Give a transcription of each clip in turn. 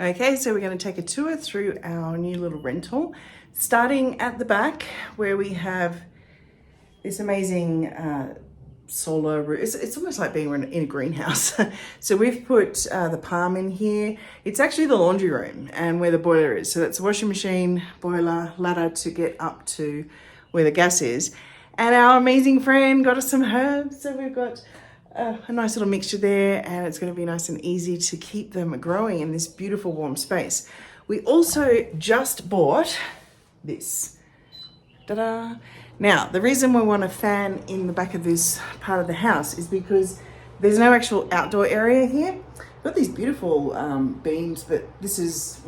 Okay, so we're going to take a tour through our new little rental, starting at the back where we have this amazing solar roof. It's almost like being in a greenhouse. So we've put the palm in here. It's actually the laundry room and where the boiler is. So that's a washing machine, boiler, ladder to get up to where the gas is. And our amazing friend got us some herbs. So we've got a nice little mixture there, and it's going to be nice and easy to keep them growing in this beautiful warm space. We also just bought this. Ta-da! Now, the reason we want a fan in the back of this part of the house is because there's no actual outdoor area here. We've got these beautiful beams, but this is,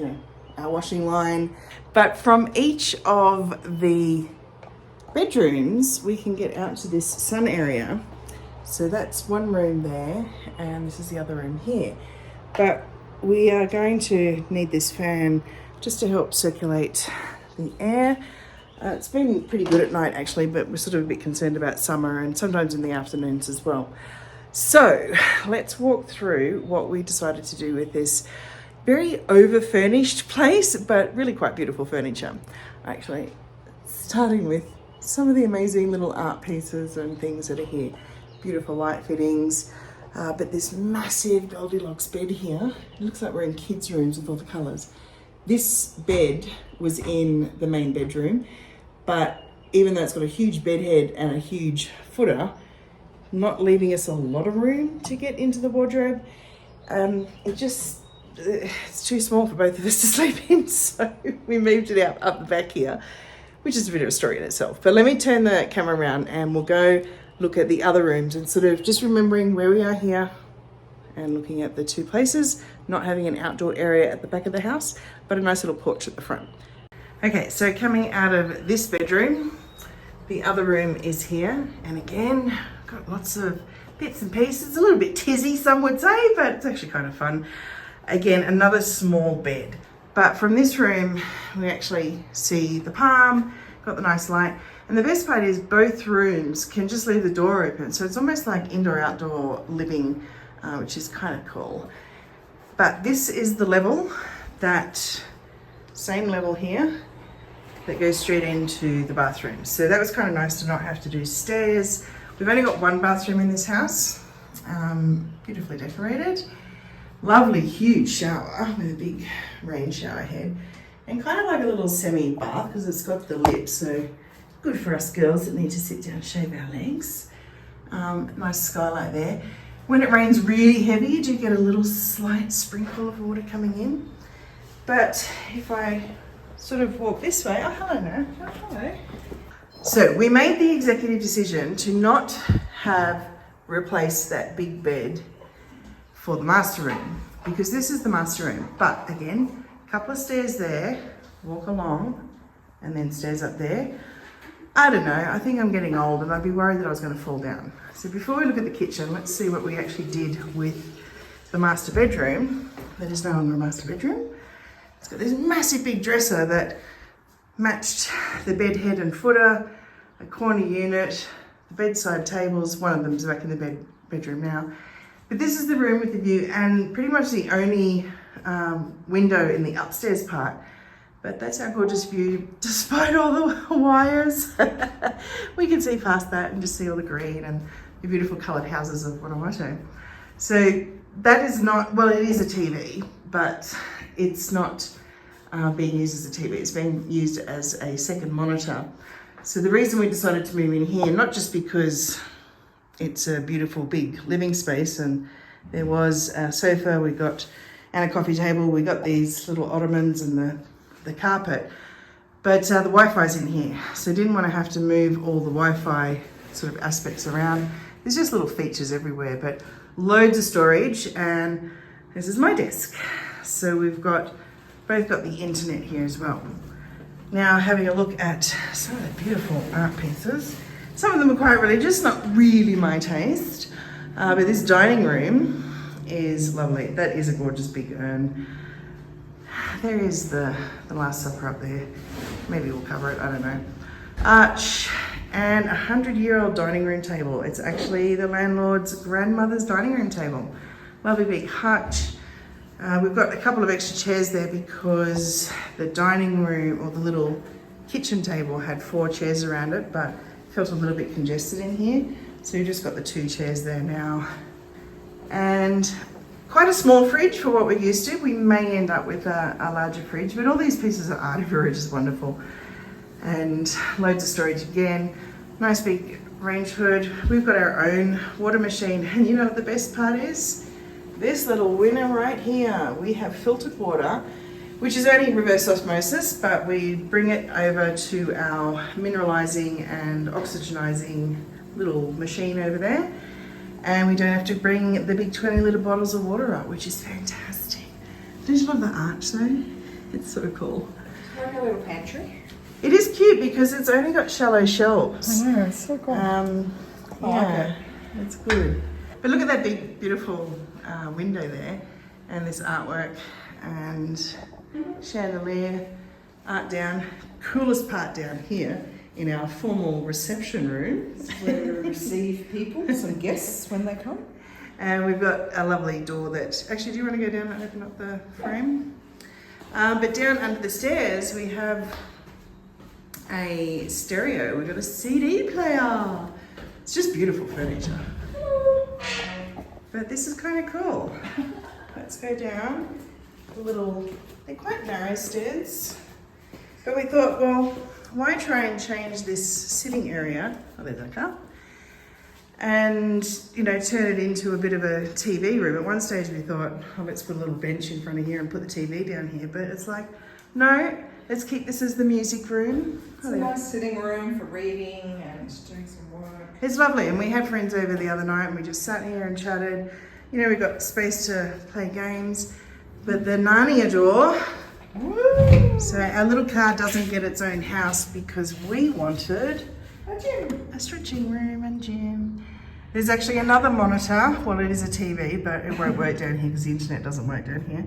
our washing line. But from each of the bedrooms, we can get out to this sun area. So that's one room there, and this is the other room here. But we are going to need this fan just to help circulate the air. It's been pretty good at night actually, but we're sort of a bit concerned about summer and sometimes in the afternoons as well. So let's walk through what we decided to do with this very over-furnished place, but really quite beautiful furniture. Actually, starting with some of the amazing little art pieces and things that are here. Beautiful light fittings, but this massive Goldilocks bed here. It looks like we're in kids' rooms with all the colours. This bed was in the main bedroom, but even though it's got a huge bed head and a huge footer, not leaving us a lot of room to get into the wardrobe. It's too small for both of us to sleep in, so we moved it out up the back here, which is a bit of a story in itself. But let me turn the camera around and we'll go look at the other rooms and sort of just remembering where we are here and looking at the two places, not having an outdoor area at the back of the house, but a nice little porch at the front. Okay, so coming out of this bedroom, the other room is here. And again, got lots of bits and pieces, a little bit tizzy, some would say, but it's actually kind of fun. Again, another small bed. But from this room, we actually see the palm, got the nice light. And the best part is both rooms can just leave the door open. So it's almost like indoor-outdoor living, which is kind of cool. But this is the level, that same level here, that goes straight into the bathroom. So that was kind of nice to not have to do stairs. We've only got one bathroom in this house, beautifully decorated. Lovely, huge shower with a big rain shower head. And kind of like a little semi-bath because it's got the lip, so good for us girls that need to sit down and shave our legs. Nice skylight there. When it rains really heavy, you do get a little slight sprinkle of water coming in. But if I sort of walk this way, oh, hello now, oh, hello. So we made the executive decision to not have replaced that big bed for the master room, because this is the master room. But again, a couple of stairs there, walk along, and then stairs up there. I don't know, I think I'm getting old and I'd be worried that I was going to fall down. So before we look at the kitchen, let's see what we actually did with the master bedroom. That is no longer a master bedroom. It's got this massive big dresser that matched the bed head and footer, a corner unit, the bedside tables. One of them's back in the bedroom now. But this is the room with the view and pretty much the only window in the upstairs part. But that's our gorgeous view, despite all the wires. We can see past that and just see all the green and the beautiful coloured houses of Guanajuato. So that is not, well, it is a TV, but it's not being used as a TV. It's being used as a second monitor. So the reason we decided to move in here, not just because it's a beautiful big living space and there was a sofa we got and a coffee table, we got these little ottomans and the carpet, but the Wi-Fi's in here, so didn't want to have to move all the Wi-Fi sort of aspects around. There's just little features everywhere, but loads of storage, and this is my desk. So we've both got the internet here as well. Now having a look at some of the beautiful art pieces. Some of them are quite religious, not really my taste, but this dining room is lovely. That is a gorgeous big urn. There is the Last Supper up there. Maybe we'll cover it, I don't know. Arch and 100-year-old dining room table. It's actually the landlord's grandmother's dining room table. Lovely big hutch. We've got a couple of extra chairs there because the dining room or the little kitchen table had 4 chairs around it, but felt a little bit congested in here. So we've just got the 2 chairs there now. And quite a small fridge for what we're used to. We may end up with a larger fridge, but all these pieces of art are just wonderful. And loads of storage again. Nice big range hood. We've got our own water machine. And you know what the best part is? This little winner right here. We have filtered water, which is only reverse osmosis, but we bring it over to our mineralizing and oxygenizing little machine over there. And we don't have to bring the big 20-litre bottles of water up, which is fantastic. Don't you love the arch though? It's so cool. Like a little pantry. It is cute because it's only got shallow shelves. I know, it's so cool. Yeah, it's good. But look at that big, beautiful window there, and this artwork and chandelier, art down. Coolest part down here in our formal reception room. Where we receive people, some guests when they come. And we've got a lovely door that, actually, do you want to go down and open up the frame? But down under the stairs, we have a stereo. We've got a CD player. It's just beautiful furniture. But this is kind of cool. Let's go down. They're quite narrow stairs. But we thought, well, why try and change this sitting area? Oh, there's our car. And, you know, turn it into a bit of a TV room. At one stage we thought, oh, let's put a little bench in front of here and put the TV down here. But it's like, no, let's keep this as the music room. It's a nice sitting room for reading and doing some work. It's lovely. And we had friends over the other night and we just sat here and chatted. You know, we've got space to play games. But the 𝗪𝗔𝗄𝗧𝗪, Woo! so our little car doesn't get its own house because we wanted A gym. a stretching room and gym. There's actually another monitor. Well, it is a TV, but it won't work down here because the internet doesn't work down here.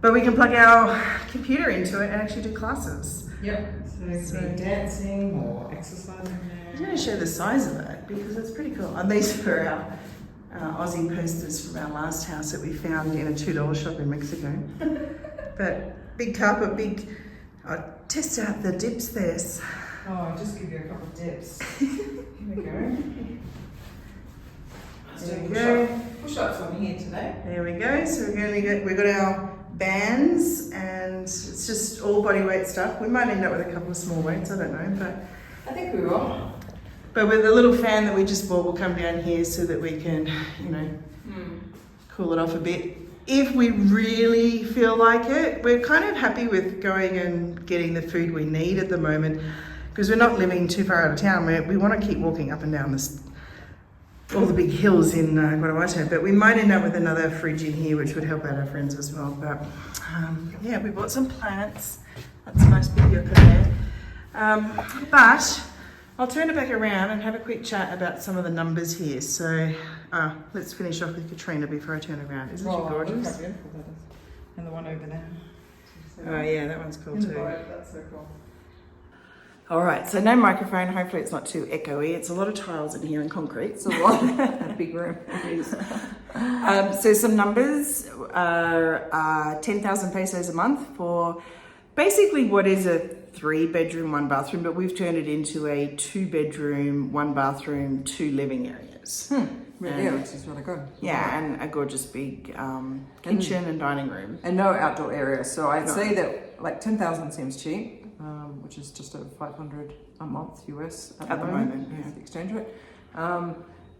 But we can plug our computer into it and actually do classes. Yep. So it could be dancing or exercising. I'm going to show the size of it because it's pretty cool. And these are our Aussie posters from our last house that we found in a $2 shop in Mexico. But big carpet, I'll test out the dips there. Oh, I'll just give you a couple of dips. Here we go. There we go. Push-ups on here today. There we go. So we've got our bands and it's just all body weight stuff. We might end up with a couple of small weights, I don't know, but I think we will. But with the little fan that we just bought, we'll come down here so that we can, you know, cool it off a bit. If we really feel like it, we're kind of happy with going and getting the food we need at the moment because we're not living too far out of town. We want to keep walking up and down all the big hills in Guanajuato, but we might end up with another fridge in here, which would help out our friends as well. But yeah, we bought some plants. That's a nice big yucca there. But I'll turn it back around and have a quick chat about some of the numbers here. So let's finish off with Katrina before I turn around. Isn't she gorgeous? Look how beautiful that is. And the one over there. Oh yeah, that one's cool too. That's so cool. All right, so no microphone. Hopefully it's not too echoey. It's a lot of tiles in here and concrete. It's a lot. A big room. It is. So some numbers are 10,000 pesos a month for basically what is a 3-bedroom, 1-bathroom, but we've turned it into a 2-bedroom, 1-bathroom, 2 living areas. Yeah, which is really good. Yeah, and a gorgeous big kitchen and dining room. And no outdoor area. So I'd say that like 10,000 seems cheap, which is just over 500 a month US at the moment. Yeah, the exchange rate.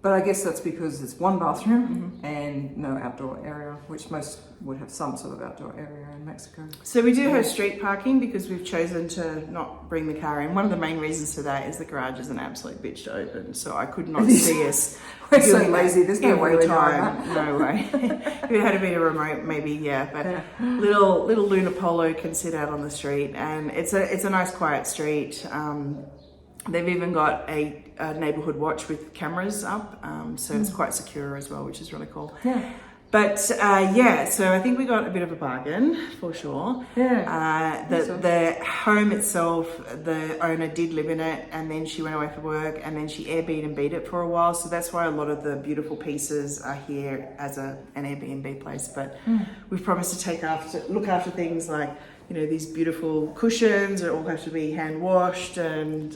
But I guess that's because it's 1 bathroom and no outdoor area, which most would have some sort of outdoor area in Mexico. So we do have street parking because we've chosen to not bring the car in. One of the main reasons for that is the garage is an absolute bitch to open. So I could not see us. We're so lazy. There's no way we're time. No way. If it had been a remote, maybe, yeah. But little 𝗪𝗏𝗨𝗧𝗪 can sit out on the street, and it's a nice quiet street. They've even got a neighborhood watch with cameras up, so it's quite secure as well, which is really cool. Yeah. But yeah, so I think we got a bit of a bargain for sure. Yeah. The home itself, the owner did live in it, and then she went away for work, and then she Airbnb'd it for a while. So that's why a lot of the beautiful pieces are here as an Airbnb place. But we've promised to look after things like, you know, these beautiful cushions that all have to be hand washed, and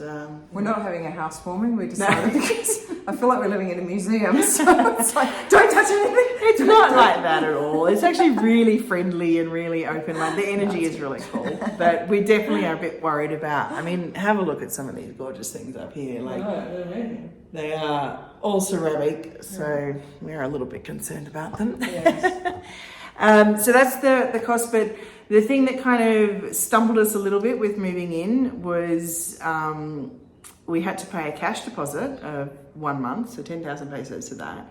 we're not having a housewarming. We decided because I feel like we're living in a museum, so it's like don't touch anything. It's not like that at all. It's actually really friendly and really open. Like the energy is really cool, but we definitely are a bit worried about. I mean, have a look at some of these gorgeous things up here. Like they are all ceramic, so we are a little bit concerned about them. Yes. So that's the cost, but the thing that kind of stumbled us a little bit with moving in was we had to pay a cash deposit of 1 month, so 10,000 pesos to that.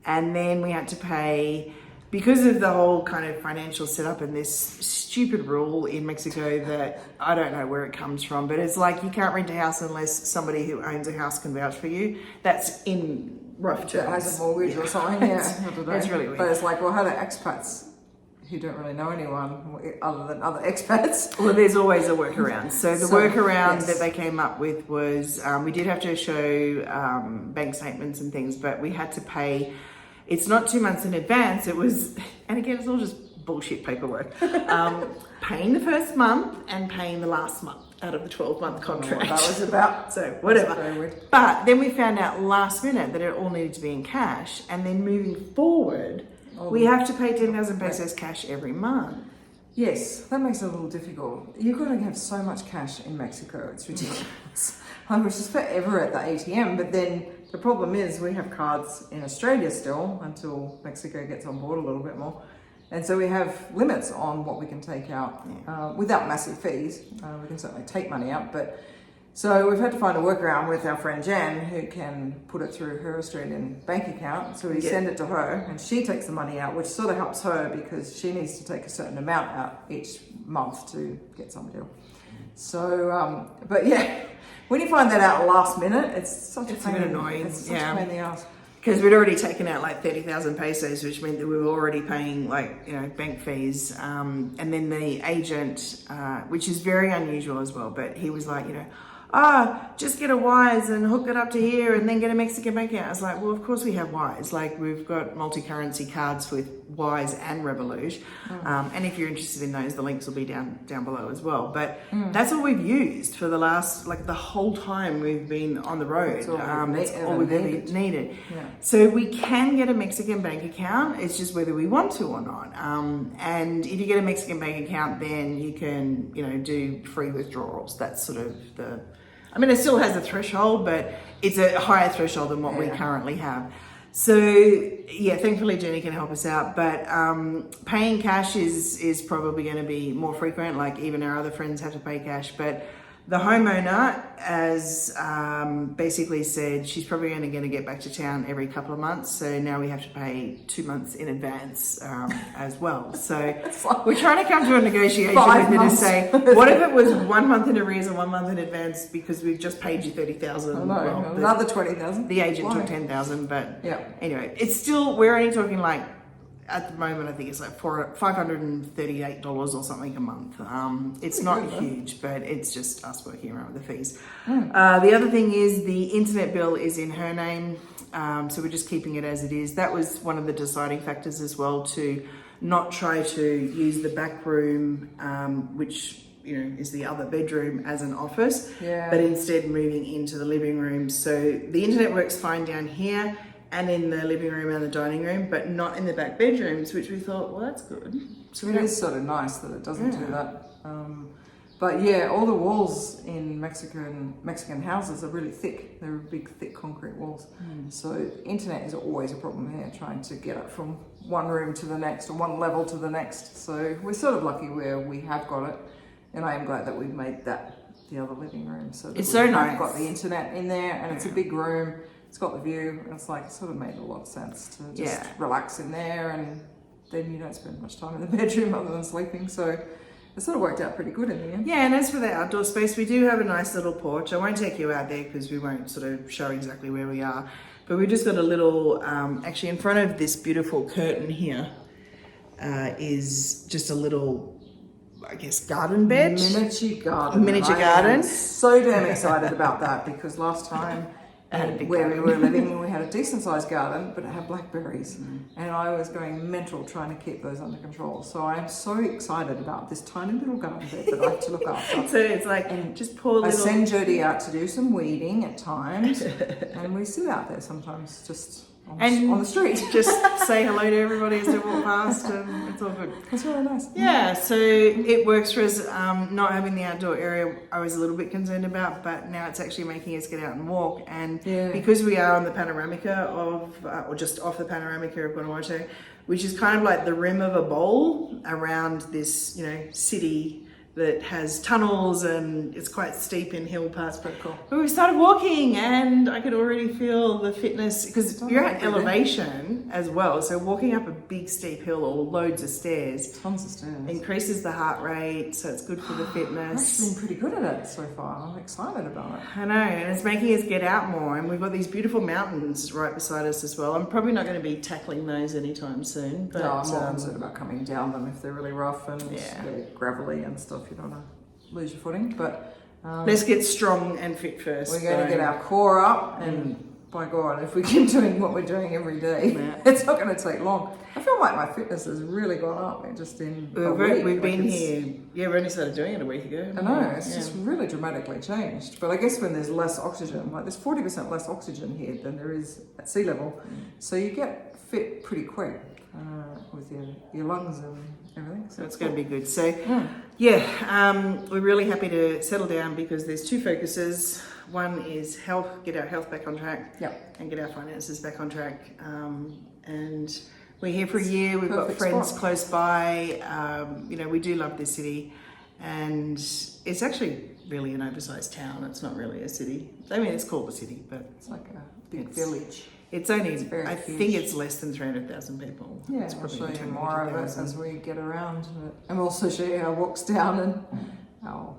And then we had to pay, because of the whole kind of financial setup and this stupid rule in Mexico that I don't know where it comes from, but it's like you can't rent a house unless somebody who owns a house can vouch for you. That's in rough terms. That has a mortgage or something, yeah. It's really weird. But it's like, well, how do expats who don't really know anyone other than other expats? Well, there's always a workaround. So the workaround yes. that they came up with was we did have to show bank statements and things, but we had to pay. It's not 2 months in advance. It was, and again, it's all just bullshit paperwork. Paying the first month and paying the last month out of the 12-month contract. That was about. So whatever. Very weird. But then we found out last minute that it all needed to be in cash, and then moving forward, we have to pay 10,000 pesos cash every month. Yes, that makes it a little difficult. You've got to have so much cash in Mexico. It's ridiculous. I was just forever at the ATM, but then the problem is we have cards in Australia still until Mexico gets on board a little bit more. And so we have limits on what we can take out without massive fees. We can certainly take money out, but so we've had to find a workaround with our friend Jan, who can put it through her Australian bank account. So we send it to her and she takes the money out, which sort of helps her because she needs to take a certain amount out each month to get some deal. So, but yeah, when you find that out last minute, it's such a pain. A bit annoying. It's such a pain in the ass. Because we'd already taken out like 30,000 pesos, which meant that we were already paying like, you know, bank fees. And then the agent, which is very unusual as well, but he was like, you know, just get a Wise and hook it up to here and then get a Mexican bank account. I was like, well, of course we have Wise. Like we've got multi-currency cards with Wise and Revolut. And if you're interested in those, the links will be down below as well. But that's all we've used for the last, like the whole time we've been on the road. That's all we've ever needed. Yeah. So we can get a Mexican bank account. It's just whether we want to or not. And if you get a Mexican bank account, then you can, you know, do free withdrawals. That's sort of I mean, it still has a threshold, but it's a higher threshold than what we currently have. So yeah, thankfully Jenny can help us out, but paying cash is probably going to be more frequent. Like even our other friends have to pay cash, but the homeowner has basically said she's probably going to get back to town every couple of months. So now we have to pay 2 months in advance as well. So we're trying to come to a negotiation with her to say, what if it was 1 month in arrears and 1 month in advance because we've just paid you 30,000? Well, another 20,000. The agent took 10,000, but yeah. Anyway, it's still, we're only talking like, at the moment, I think it's like $538 or something a month. It's not huge, but it's just us working around with the fees. The other thing is the internet bill is in her name, so we're just keeping it as it is. That was one of the deciding factors as well, to not try to use the back room, which, you know, is the other bedroom, as an office, but instead moving into the living room. So the internet works fine down here and in the living room and the dining room, but not in the back bedrooms, which we thought, well, that's good. So it is sort of nice that it doesn't do that. But yeah, all the walls in Mexican houses are really thick. They're big, thick concrete walls. So internet is always a problem here, trying to get it from one room to the next or one level to the next. So we're sort of lucky where we have got it. And I am glad that we've made that the other living room. So it's so nice. We've got the internet in there and it's a big room. It's got the view, and it's like, it sort of made a lot of sense to just relax in there, and then you don't spend much time in the bedroom other than sleeping. So it sort of worked out pretty good in the end. Yeah, and as for the outdoor space, we do have a nice little porch. I won't take you out there because we won't sort of show exactly where we are. But we just got a little, actually in front of this beautiful curtain here is just a little, I guess, garden bed. Miniature garden. Miniature garden. I'm so damn excited about that because last time where we were living, we had a decent sized garden, but it had blackberries. And I was going mental trying to keep those under control. So I'm so excited about this tiny little garden bed that I have to look after. So it's like, just poor little... I send Jodie out to do some weeding at times, and we sit out there sometimes just on the street. Just say hello to everybody as they walk past, and it's all good. It's really nice. Yeah, so it works for us. Not having the outdoor area, I was a little bit concerned about, but now it's actually making us get out and walk. And because we are on the panoramica of, or just off the panoramica of Guanajuato, which is kind of like the rim of a bowl around this, you know, city that has tunnels and it's quite steep in hill parts. But cool. But we started walking and I could already feel the fitness because you're at elevation as well. So walking up a big steep hill or loads of stairs, tons of stairs, increases the heart rate. So it's good for the fitness. I've been pretty good at it so far. I'm excited about it. I know, and it's making us get out more. And we've got these beautiful mountains right beside us as well. I'm probably not going to be tackling those anytime soon. But no, I'm more concerned about coming down them if they're really rough and they're gravelly and stuff. You don't want to lose your footing, but let's get strong and fit first. We're going to get our core up, and by God, if we keep doing what we're doing every day, it's not going to take long. I feel like my fitness has really gone up just in a week. We've been here, we only started doing it a week ago. I know, it's just really dramatically changed. But I guess when there's less oxygen, like there's 40% less oxygen here than there is at sea level, so you get fit pretty quick with your lungs and everything. So it's going to be good. So we're really happy to settle down because there's two focuses. One is health, get our health back on track, and get our finances back on track. And we're here for a year. We've got friends close by. You know, we do love this city, and it's actually really an oversized town. It's not really a city. I mean, it's called a city, but it's like a big village. It's only, I think it's less than 300,000 people. Yeah, it's I'll show you more of it as we get around. And we'll also show you our walks down and our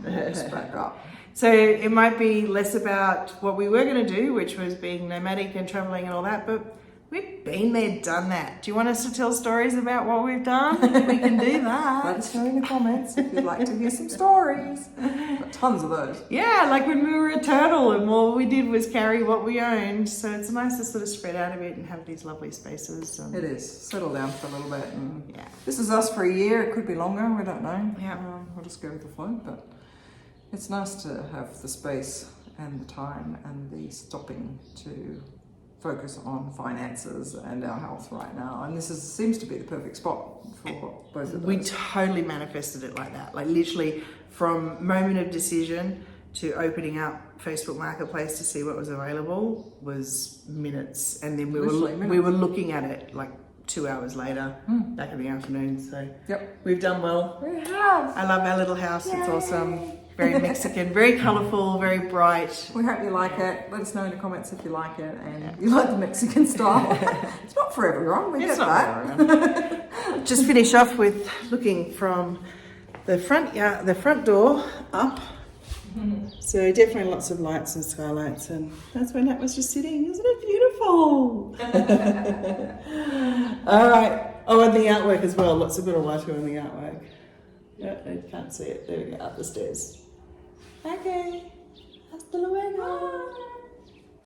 walks back up. So it might be less about what we were going to do, which was being nomadic and traveling and all that, but we've been there, done that. Do you want us to tell stories about what we've done? We can do that. Let us know in the comments if you'd like to hear some stories. Got tons of those. Yeah, like when we were a turtle and all we did was carry what we owned. So it's nice to sort of spread out a bit and have these lovely spaces. It is. Settle down for a little bit. And this is us for a year. It could be longer. We don't know. Yeah. We'll just go with the flow. But it's nice to have the space and the time and the stopping to focus on finances and our health right now, and this seems to be the perfect spot for both of us. We totally manifested it like that, like literally from moment of decision to opening up Facebook Marketplace to see what was available was minutes, and then we were looking at it like 2 hours later, back in the afternoon. So we've done well. We have. I love our little house. Yay. It's awesome. Very Mexican, very colourful, very bright. We hope you like it. Let us know in the comments if you like it and you like the Mexican style. It's not for everyone. We get that. Just finish off with looking from the front door up. So definitely lots of lights and skylights, and that's where Nat was just sitting. Isn't it beautiful? All right. Oh, and the artwork as well. Lots of Guanajuato in the artwork. Yeah, I can't see it. There we go, up the stairs. Okay. Hasta luego.